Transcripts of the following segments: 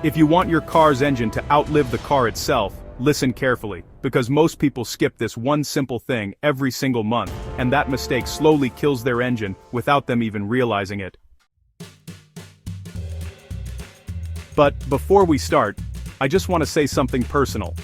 If you want your car's engine to outlive the car itself, listen carefully, because most people skip this one simple thing every single month, and that mistake slowly kills their engine without them even realizing it. But before we start, I just want to say something personal.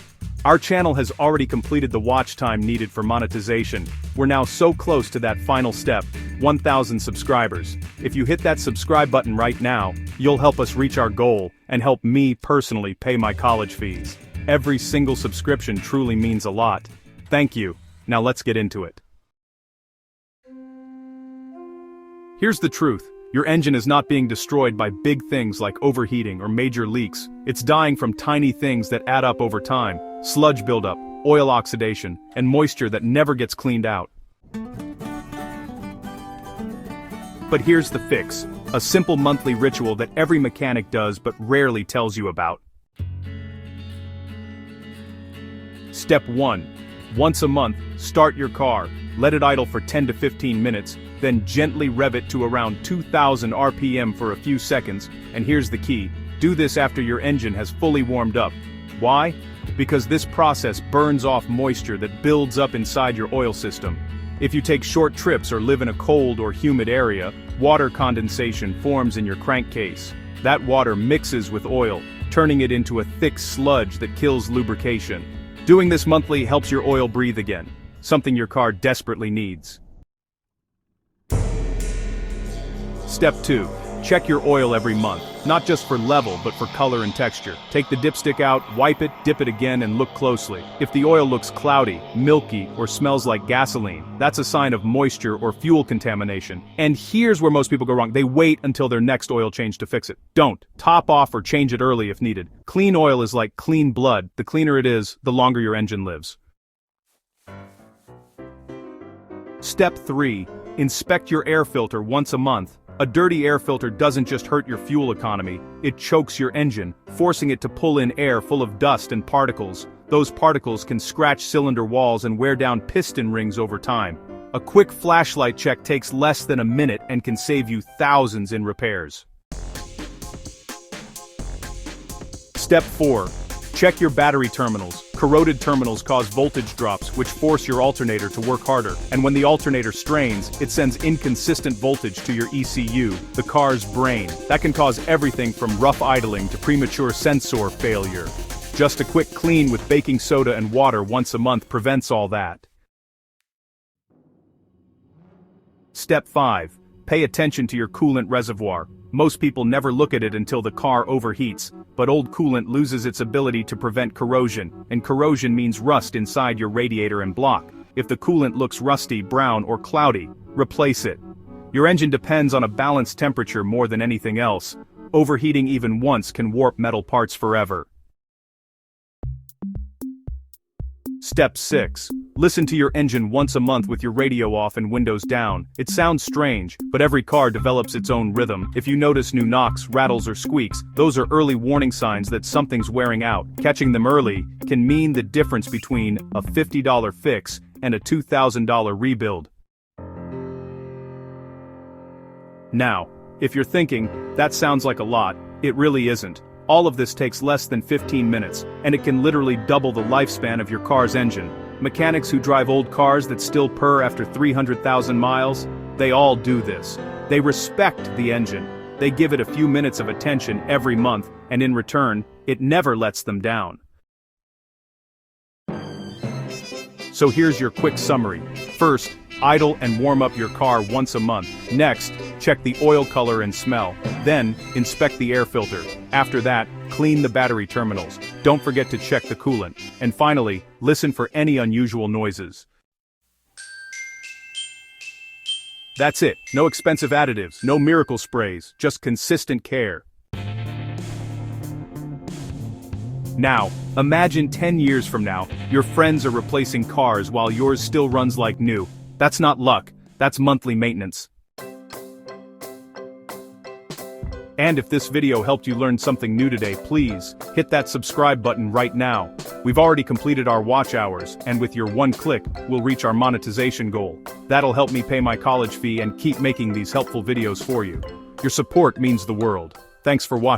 Our channel has already completed the watch time needed for monetization. We're now so close to that final step, 1,000 subscribers. If you hit that subscribe button right now, you'll help us reach our goal and help me personally pay my college fees. Every single subscription truly means a lot. Thank you. Now let's get into it. Here's the truth. Your engine is not being destroyed by big things like overheating or major leaks. It's dying from tiny things that add up over time: sludge buildup, oil oxidation, and moisture that never gets cleaned out. But here's the fix: a simple monthly ritual that every mechanic does but rarely tells you about. Step 1. Once a month, start your car. Let it idle for 10 to 15 minutes, then gently rev it to around 2,000 RPM for a few seconds, and here's the key: do this after your engine has fully warmed up. Why? Because this process burns off moisture that builds up inside your oil system. If you take short trips or live in a cold or humid area, water condensation forms in your crankcase. That water mixes with oil, turning it into a thick sludge that kills lubrication. Doing this monthly helps your oil breathe again, something your car desperately needs. Step 2. Check your oil every month, not just for level but for color and texture. Take the dipstick out, wipe it, dip it again, and look closely. If the oil looks cloudy, milky, or smells like gasoline, that's a sign of moisture or fuel contamination. And here's where most people go wrong: they wait until their next oil change to fix it. Don't. Top off or change it early if needed. Clean oil is like clean blood. The cleaner it is, the longer your engine lives. Step 3. Inspect your air filter once a month. A dirty air filter doesn't just hurt your fuel economy, it chokes your engine, forcing it to pull in air full of dust and particles. Those particles can scratch cylinder walls and wear down piston rings over time. A quick flashlight check takes less than a minute and can save you thousands in repairs. Step 4. Check your battery terminals. Corroded terminals cause voltage drops, which force your alternator to work harder. And when the alternator strains, it sends inconsistent voltage to your ECU, the car's brain. That can cause everything from rough idling to premature sensor failure. Just a quick clean with baking soda and water once a month prevents all that. Step 5. Pay attention to your coolant reservoir. Most people never look at it until the car overheats, but old coolant loses its ability to prevent corrosion, and corrosion means rust inside your radiator and block. If the coolant looks rusty, brown, or cloudy, replace it. Your engine depends on a balanced temperature more than anything else. Overheating even once can warp metal parts forever. Step 6. Listen to your engine once a month with your radio off and windows down. It sounds strange, but every car develops its own rhythm. If you notice new knocks, rattles, or squeaks, those are early warning signs that something's wearing out. Catching them early can mean the difference between a $50 fix and a $2,000 rebuild. Now, if you're thinking, that sounds like a lot, it really isn't. All of this takes less than 15 minutes, and it can literally double the lifespan of your car's engine. Mechanics who drive old cars that still purr after 300,000 miles, they all do this. They respect the engine. They give it a few minutes of attention every month, and in return, it never lets them down. So here's your quick summary. First, idle and warm up your car once a month. Next, check the oil color and smell. Then, inspect the air filter. After that, clean the battery terminals. Don't forget to check the coolant. And finally, listen for any unusual noises. That's it. No expensive additives, no miracle sprays, just consistent care. Now, imagine 10 years from now, your friends are replacing cars while yours still runs like new. That's not luck, that's monthly maintenance. And if this video helped you learn something new today, please hit that subscribe button right now. We've already completed our watch hours, and with your one click, we'll reach our monetization goal. That'll help me pay my college fee and keep making these helpful videos for you. Your support means the world. Thanks for watching.